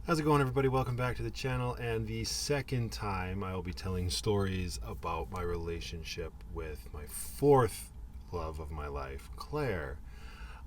How's it going, everybody? Welcome back to the channel. And the second time I will be telling stories about my relationship with my fourth love of my life, Claire.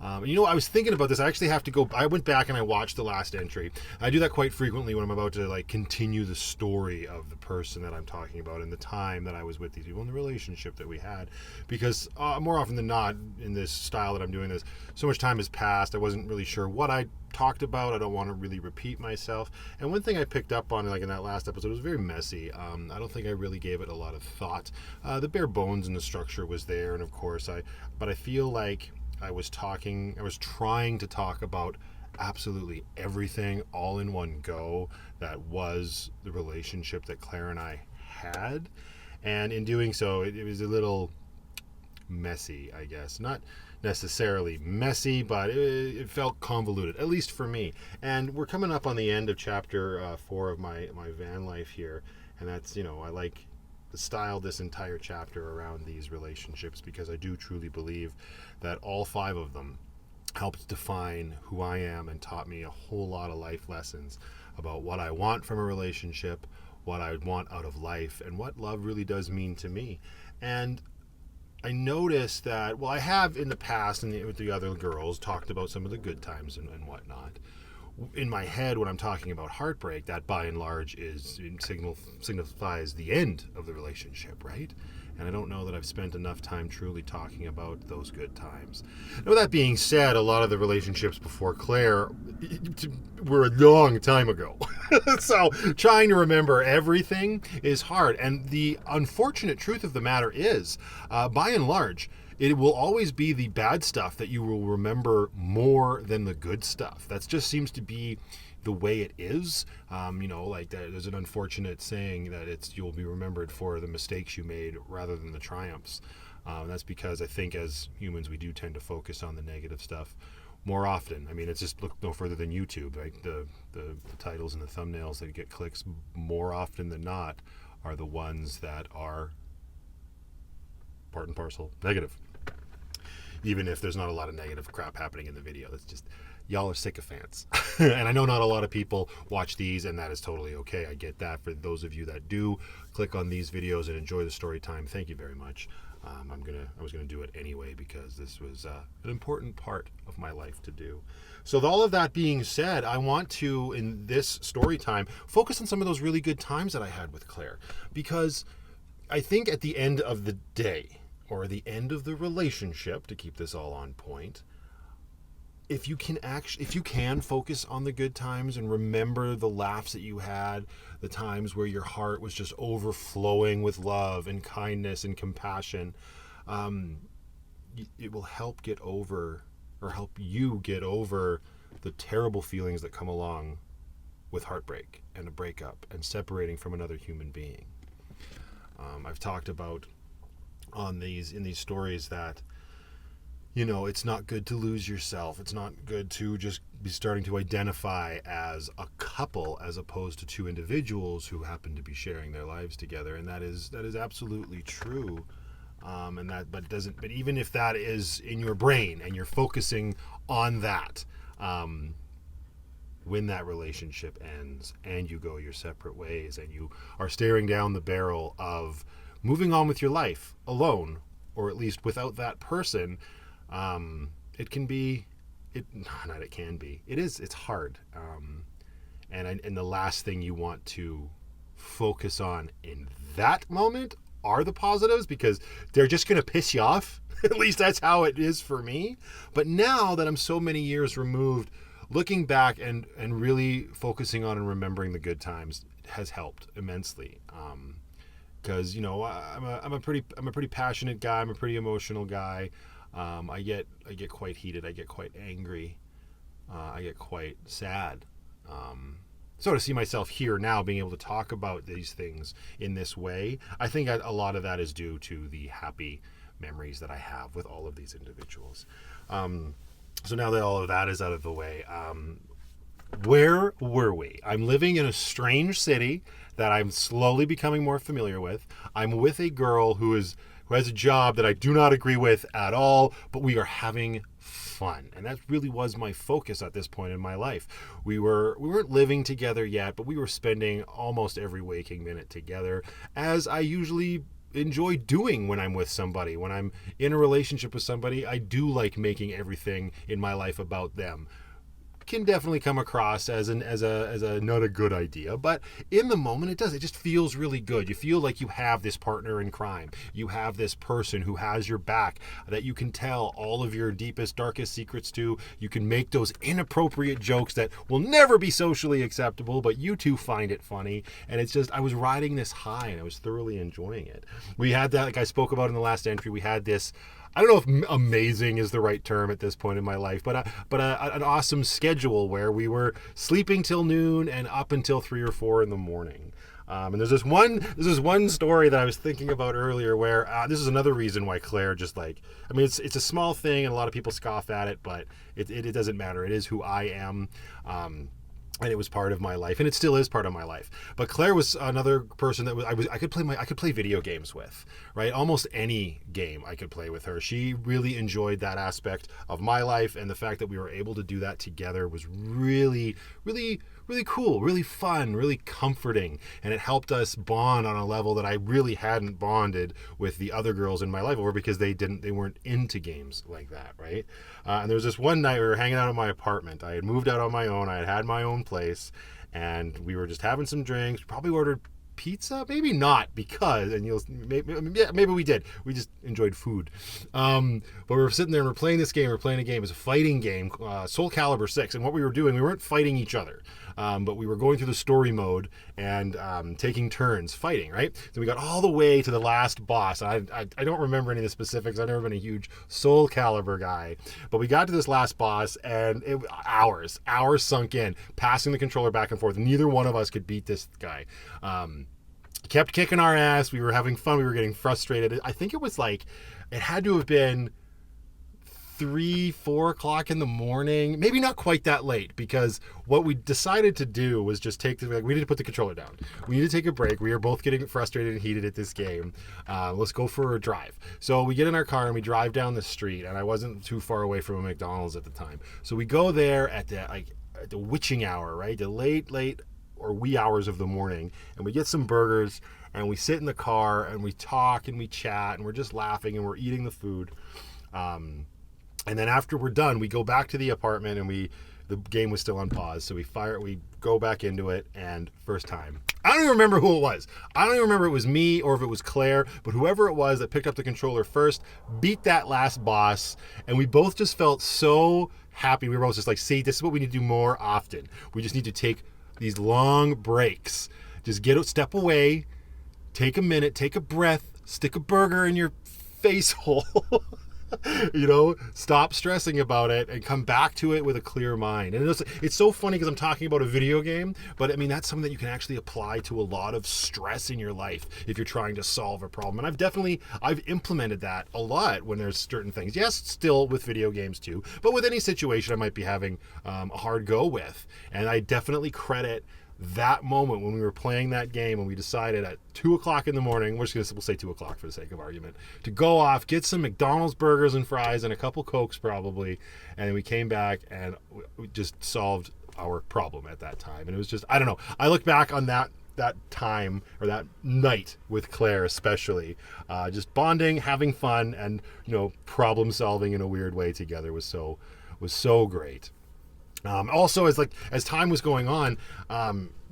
I was thinking about this. I actually have to go. I went back and I watched the last entry. I do that quite frequently when I'm about to continue the story of the person that I'm talking about and the time that I was with these people and the relationship that we had. Because more often than not, in this style that I'm doing this, so much time has passed. I wasn't really sure what I talked about. I don't want to really repeat myself. And one thing I picked up on, in that last episode, was very messy. I don't think I really gave it a lot of thought. The bare bones and the structure was there, and of course, but I feel like I was trying to talk about absolutely everything all in one go that was the relationship that Claire and I had. And in doing so, it was a little messy, I guess. Not necessarily messy, but it felt convoluted, at least for me. And we're coming up on the end of chapter 4 of my van life here. And that's, I like to style this entire chapter around these relationships because I do truly believe that all 5 of them helped define who I am and taught me a whole lot of life lessons about what I want from a relationship, what I want out of life, and what love really does mean to me. And I noticed that, I have in the past and with the other girls talked about some of the good times and whatnot. In my head, when I'm talking about heartbreak, that by and large signifies the end of the relationship, right? And I don't know that I've spent enough time truly talking about those good times. Now, that being said, a lot of the relationships before Claire were a long time ago. So trying to remember everything is hard. And the unfortunate truth of the matter is, by and large, it will always be the bad stuff that you will remember more than the good stuff. That just seems to be the way it is. There's an unfortunate saying that you'll be remembered for the mistakes you made rather than the triumphs. That's because I think as humans we do tend to focus on the negative stuff more often. It's just look no further than YouTube. Right? The titles and the thumbnails that get clicks more often than not are the ones that are part and parcel negative. Even if there's not a lot of negative crap happening in the video. That's just, y'all are sycophants. And I know not a lot of people watch these, and that is totally okay. I get that. For those of you that do click on these videos and enjoy the story time, thank you very much. I was gonna do it anyway because this was an important part of my life to do. So with all of that being said, I want to, in this story time, focus on some of those really good times that I had with Claire. Because I think at the end of the day, or the end of the relationship, to keep this all on point, if you can focus on the good times and remember the laughs that you had, the times where your heart was just overflowing with love and kindness and compassion, it will help you get over the terrible feelings that come along with heartbreak and a breakup and separating from another human being. I've talked about in these stories that it's not good to lose yourself. It's not good to just be starting to identify as a couple as opposed to 2 individuals who happen to be sharing their lives together, and that is absolutely true. But even if that is in your brain and you're focusing on that, when that relationship ends and you go your separate ways and you are staring down the barrel of moving on with your life alone, or at least without that person, it's hard. And the last thing you want to focus on in that moment are the positives, because they're just going to piss you off. At least that's how it is for me. But now that I'm so many years removed, looking back and really focusing on and remembering the good times has helped immensely. Because I'm a pretty passionate guy. I'm a pretty emotional guy. I get quite heated. I get quite angry. I get quite sad. So to see myself here now being able to talk about these things in this way, I think a lot of that is due to the happy memories that I have with all of these individuals. So now that all of that is out of the way, where were we? I'm living in a strange city that I'm slowly becoming more familiar with. I'm with a girl who has a job that I do not agree with at all, but we are having fun. And that really was my focus at this point in my life. We weren't living together yet, but we were spending almost every waking minute together, as I usually enjoy doing when I'm with somebody. When I'm in a relationship with somebody, I do like making everything in my life about them. Can definitely come across as a not a good idea, but in the moment it does. It just feels really good. You feel like you have this partner in crime. You have this person who has your back, that you can tell all of your deepest, darkest secrets to. You can make those inappropriate jokes that will never be socially acceptable, but you two find it funny. And it's just, I was riding this high and I was thoroughly enjoying it. We had that, like I spoke about in the last entry, we had this, I don't know if amazing is the right term at this point in my life, but an awesome schedule where we were sleeping till noon and up until 3 or 4 in the morning. And there's this one story that I was thinking about earlier where this is another reason why Claire just like, I mean, it's a small thing and a lot of people scoff at it, but it doesn't matter. It is who I am. And it was part of my life, and it still is part of my life. But Claire was another person that I could play video games with, right? Almost any game I could play with her. She really enjoyed that aspect of my life, and the fact that we were able to do that together was really, really, really cool, really fun, really comforting, and it helped us bond on a level that I really hadn't bonded with the other girls in my life over, because they weren't into games like that, right? And there was this one night we were hanging out in my apartment. I had moved out on my own. I had my own place, and we were just having some drinks. We probably ordered pizza, maybe not, because, and maybe we did. We just enjoyed food. But we were sitting there and we're playing this game. We're playing a game. It's a fighting game, Soul Calibur 6. And what we were doing, we weren't fighting each other, but we were going through the story mode and taking turns fighting, right? So we got all the way to the last boss. I don't remember any of the specifics. I've never been a huge Soul Calibur guy, but we got to this last boss, and hours sunk in, passing the controller back and forth. Neither one of us could beat this guy. Kept kicking our ass. We were having fun. We were getting frustrated. I think it had to have been 3-4 o'clock in the morning, maybe not quite that late, because what we decided to do was just we need to put the controller down. We need to take a break. We are both getting frustrated and heated at this game. Let's go for a drive. So we get in our car and we drive down the street, and I wasn't too far away from a McDonald's at the time. So we go there at the witching hour, right? The late or wee hours of the morning, and we get some burgers, and we sit in the car and we talk and we chat, and we're just laughing and we're eating the food. And then after we're done, we go back to the apartment, and the game was still on pause, so we go back into it, and first time. I don't even remember who it was. I don't even remember if it was me or if it was Claire, but whoever it was that picked up the controller first beat that last boss, and we both just felt so happy. We were both just like, see, this is what we need to do more often. We just need to take these long breaks. Just step away, take a minute, take a breath, stick a burger in your face hole. Stop stressing about it and come back to it with a clear mind. And it's so funny because I'm talking about a video game, but I mean, that's something that you can actually apply to a lot of stress in your life if you're trying to solve a problem. And I've implemented that a lot when there's certain things. Yes, still with video games too, but with any situation I might be having a hard go with. And I definitely credit that moment when we were playing that game, and we decided at 2 o'clock in the morning, we'll say 2 o'clock for the sake of argument, to go off, get some McDonald's burgers and fries and a couple Cokes probably, and then we came back and we just solved our problem at that time. And it was just, I don't know, I look back on that time, or that night with Claire especially, just bonding, having fun, and problem solving in a weird way together was so great. Also, as time was going on,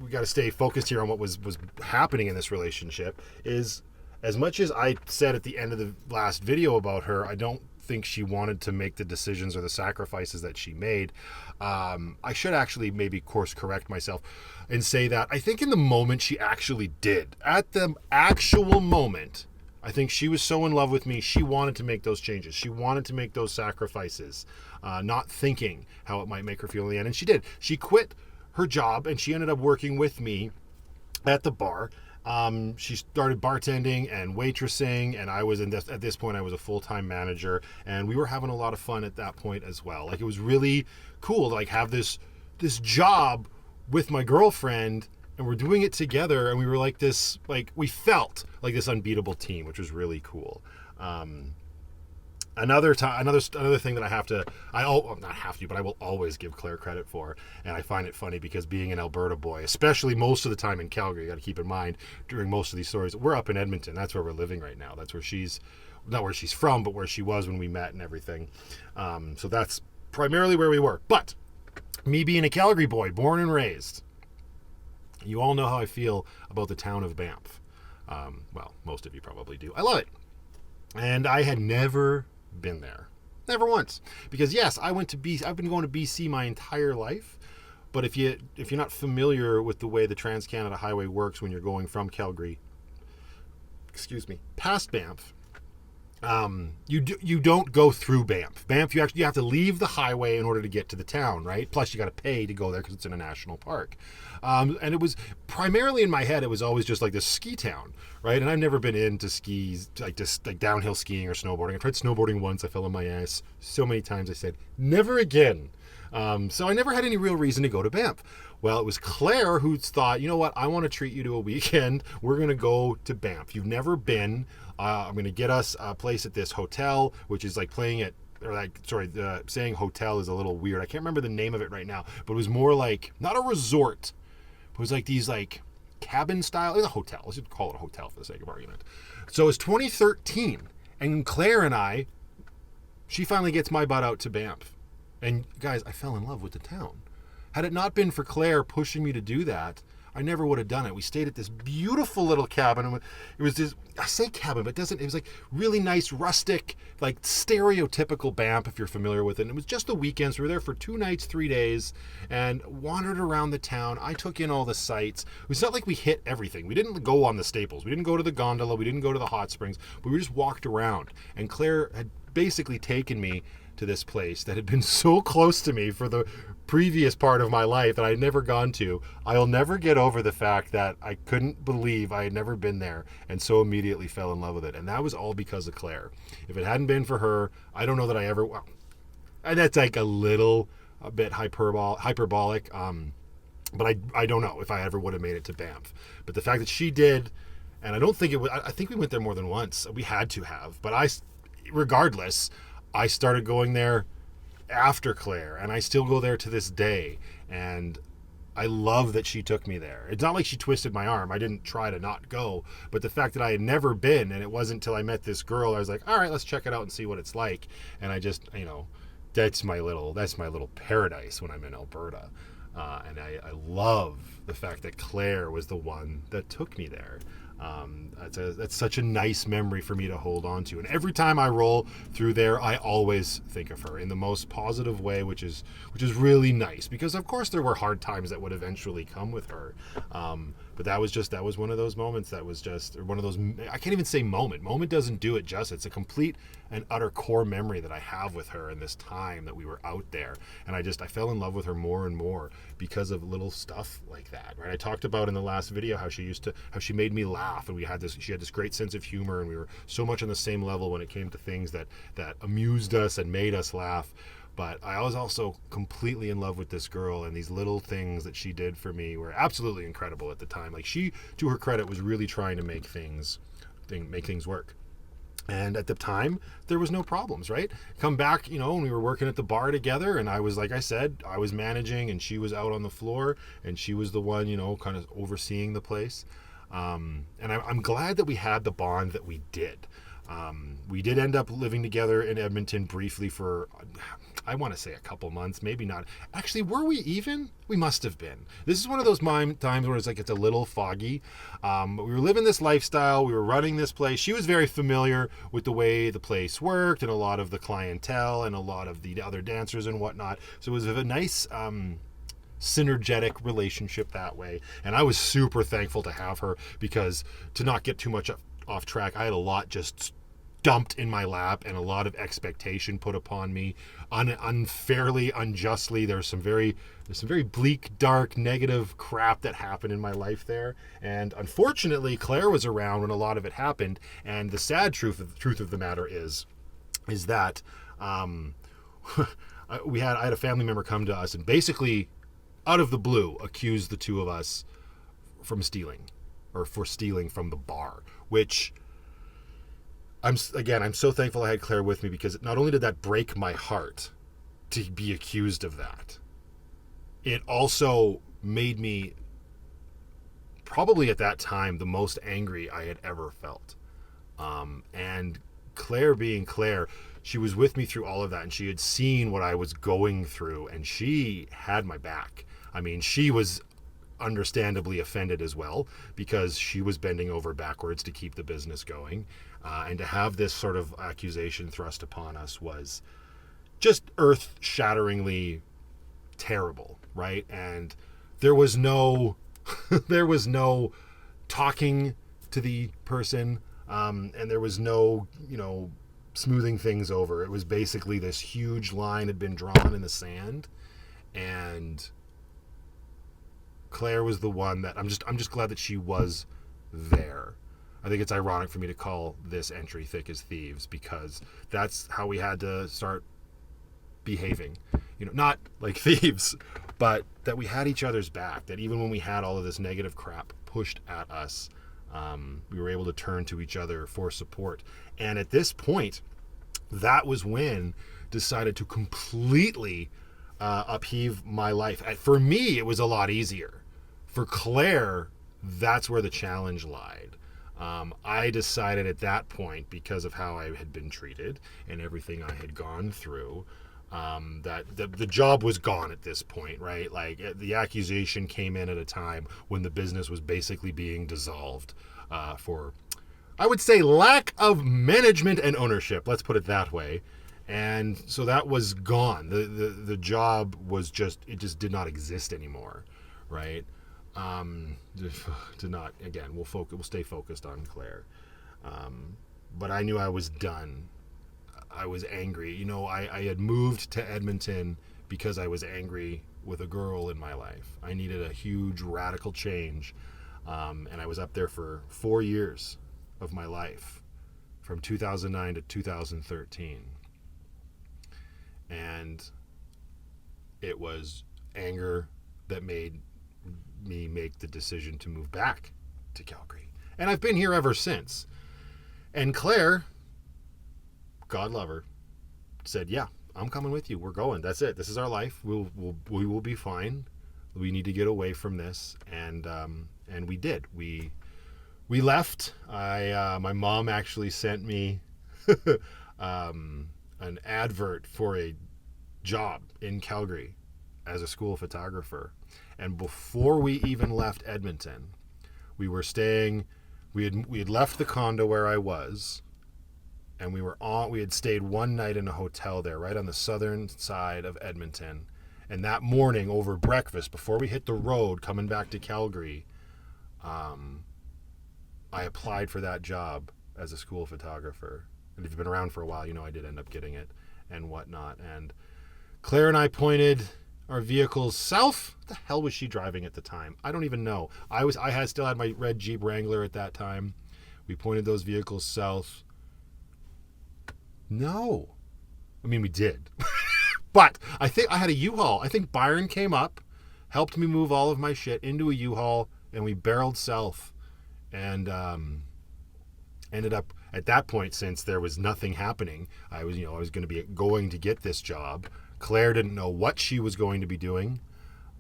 we got to stay focused here on what was happening in this relationship. Is, as much as I said at the end of the last video about her, I don't think she wanted to make the decisions or the sacrifices that she made. I should actually maybe course correct myself and say that I think in the moment she actually did. At the actual moment, I think she was so in love with me, she wanted to make those changes. She wanted to make those sacrifices, not thinking how it might make her feel in the end. And she did. She quit her job, and she ended up working with me at the bar. She started bartending and waitressing, and at this point I was a full-time manager, and we were having a lot of fun at that point as well. It was really cool to have this job with my girlfriend, and we're doing it together, and we were we felt like this unbeatable team, which was really cool. Another time, another thing that not have to, but I will always give Claire credit for, and I find it funny because being an Alberta boy, especially most of the time in Calgary, you got to keep in mind during most of these stories, we're up in Edmonton. That's where we're living right now. That's where she's, not where she's from, but where she was when we met and everything. So that's primarily where we were. But me being a Calgary boy, born and raised, you all know how I feel about the town of Banff. Well, most of you probably do. I love it. And I had never been there. Never once. Because yes, I've been going to BC my entire life. But if you're not familiar with the way the Trans-Canada Highway works when you're going from Calgary, past Banff, you don't go through Banff. Banff, you have to leave the highway in order to get to the town, right? Plus, you got to pay to go there because it's in a national park. And it was primarily in my head, it was always just like this ski town, right? And I've never been into skis, like downhill skiing or snowboarding. I tried snowboarding once. I fell on my ass so many times. I said, never again. So I never had any real reason to go to Banff. Well, it was Claire who thought, you know what? I want to treat you to a weekend. We're going to go to Banff. You've never been. I'm going to get us a place at this hotel, which is like playing it, or like, sorry, saying hotel is a little weird. I can't remember the name of it right now, but it was more like, not a resort. It was like these like cabin style. It was a hotel. Let's just call it a hotel for the sake of argument. So it's 2013, and Claire and I, she finally gets my butt out to Banff. And guys, I fell in love with the town. Had it not been for Claire pushing me to do that, I never would have done it. We stayed at this beautiful little cabin. It was this, I say cabin, but it was like really nice, rustic, like stereotypical Banff, if you're familiar with it. And it was just the weekends. We were there for 2 nights, 3 days, and wandered around the town. I took in all the sights. It was not like we hit everything. We didn't go on the staples. We didn't go to the gondola. We didn't go to the hot springs. But we just walked around. And Claire had basically taken me to this place that had been so close to me for the previous part of my life that I had never gone to. I'll never get over the fact that I couldn't believe I had never been there and so immediately fell in love with it. And that was all because of Claire. If it hadn't been for her, I don't know that I ever, well, and that's like a bit hyperbolic, but I don't know if I ever would have made it to Banff. But the fact that she did, and I don't think it was, I think we went there more than once. We had to have, but regardless, I started going there after Claire, and I still go there to this day, and I love that she took me there. It's not like she twisted my arm. I didn't try to not go, but the fact that I had never been, and it wasn't until I met this girl, I was like, all right, let's check it out and see what it's like. And I just, that's my little paradise when I'm in Alberta. And I love the fact that Claire was the one that took me there. That's such a nice memory for me to hold on to. And every time I roll through there, I always think of her in the most positive way, which is really nice, because of course there were hard times that would eventually come with her. But that was one of those moments that was just, or one of those, I can't even say moment. Moment doesn't do it justice. It's a complete and utter core memory that I have with her in this time that we were out there. And I fell in love with her more and more because of little stuff like that, right? I talked about in the last video how she made me laugh, and she had this great sense of humor, and we were so much on the same level when it came to things that amused us and made us laugh. But I was also completely in love with this girl, and these little things that she did for me were absolutely incredible at the time. Like, she, to her credit, was really trying to make things work. And at the time, there was no problems, right? Come back, when we were working at the bar together, and I was, like I said, I was managing, and she was out on the floor, and she was the one, kind of overseeing the place. And I'm glad that we had the bond that we did. We did end up living together in Edmonton briefly for, I want to say, a couple months, maybe not. Actually, were we even? We must have been. This is one of those times where it's a little foggy. But we were living this lifestyle. We were running this place. She was very familiar with the way the place worked and a lot of the clientele and a lot of the other dancers and whatnot. So it was a nice synergetic relationship that way. And I was super thankful to have her, because to not get too much off track, I had a lot just dumped in my lap and a lot of expectation put upon me unfairly, unjustly. There's some very bleak, dark, negative crap that happened in my life there. And unfortunately, Claire was around when a lot of it happened. And the sad truth of the matter is that I had a family member come to us and basically, out of the blue, accused the two of us for stealing from the bar, which I'm so thankful I had Claire with me, because not only did that break my heart to be accused of that, it also made me probably at that time the most angry I had ever felt. And Claire, being Claire, she was with me through all of that, and she had seen what I was going through, and she had my back. I mean, she was understandably offended as well, because she was bending over backwards to keep the business going. And to have this sort of accusation thrust upon us was just earth-shatteringly terrible, right? And there was no there was no talking to the person, and there was no, smoothing things over. It was basically this huge line had been drawn in the sand, and Claire was the one that I'm just glad that she was there. I think it's ironic for me to call this entry Thick as Thieves, because that's how we had to start behaving. Not like thieves, but that we had each other's back, that even when we had all of this negative crap pushed at us, we were able to turn to each other for support. And at this point, that was when decided to completely upheave my life. For me, it was a lot easier. For Claire, that's where the challenge lied. I decided at that point, because of how I had been treated and everything I had gone through, that the job was gone at this point, right? Like, the accusation came in at a time when the business was basically being dissolved for, I would say, lack of management and ownership. Let's put it that way. And so that was gone. The job was just did not exist anymore, right? Did not. Again, we'll stay focused on Claire. But I knew I was done. I was angry. I had moved to Edmonton because I was angry with a girl in my life. I needed a huge radical change. And I was up there for 4 years of my life, from 2009 to 2013. And it was anger that made me make the decision to move back to Calgary. And I've been here ever since. And Claire, God love her, said, "Yeah, I'm coming with you. We're going. That's it. This is our life. We will be fine. We need to get away from this." And we did. We left. My mom actually sent me an advert for a job in Calgary as a school photographer. And before we even left Edmonton, we were staying. We had left the condo where I was, and we had stayed one night in a hotel there, right on the southern side of Edmonton. And that morning, over breakfast, before we hit the road coming back to Calgary, I applied for that job as a school photographer. And if you've been around for a while, I did end up getting it and whatnot. And Claire and I pointed our vehicles south. What the hell was she driving at the time? I don't even know. I still had my red Jeep Wrangler at that time. We pointed those vehicles south. No. I mean, we did. But I think I had a U-Haul. I think Byron came up, helped me move all of my shit into a U-Haul, and we barreled south. And ended up at that point, since there was nothing happening, I was going to be going to get this job. Claire didn't know what she was going to be doing,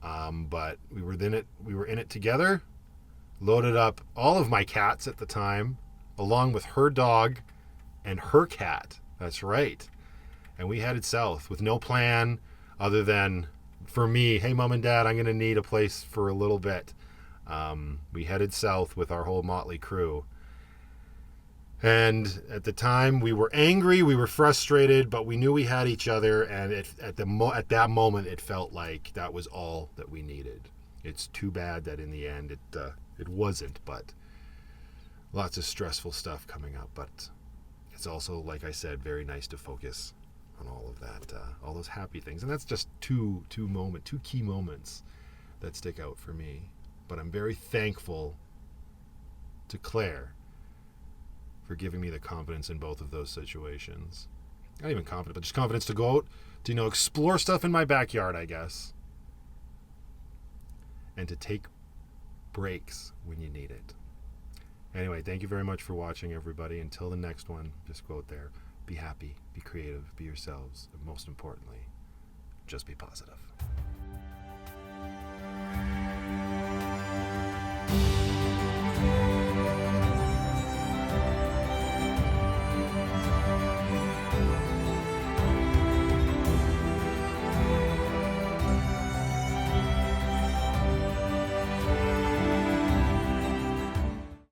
but we were in it together. Loaded up all of my cats at the time, along with her dog and her cat. That's right. And we headed south with no plan other than, for me, hey, Mom and Dad, I'm going to need a place for a little bit. We headed south with our whole motley crew. And at the time, we were angry, we were frustrated, but we knew we had each other. And at that moment, it felt like that was all that we needed. It's too bad that in the end it wasn't, but lots of stressful stuff coming up. But it's also, like I said, very nice to focus on all of that, all those happy things. And that's just two key moments that stick out for me. But I'm very thankful to Claire for giving me the confidence in both of those situations. Not even confident, but just confidence to go out to, explore stuff in my backyard, I guess. And to take breaks when you need it. Anyway, thank you very much for watching, everybody. Until the next one, just go out there, be happy, be creative, be yourselves, and most importantly, just be positive.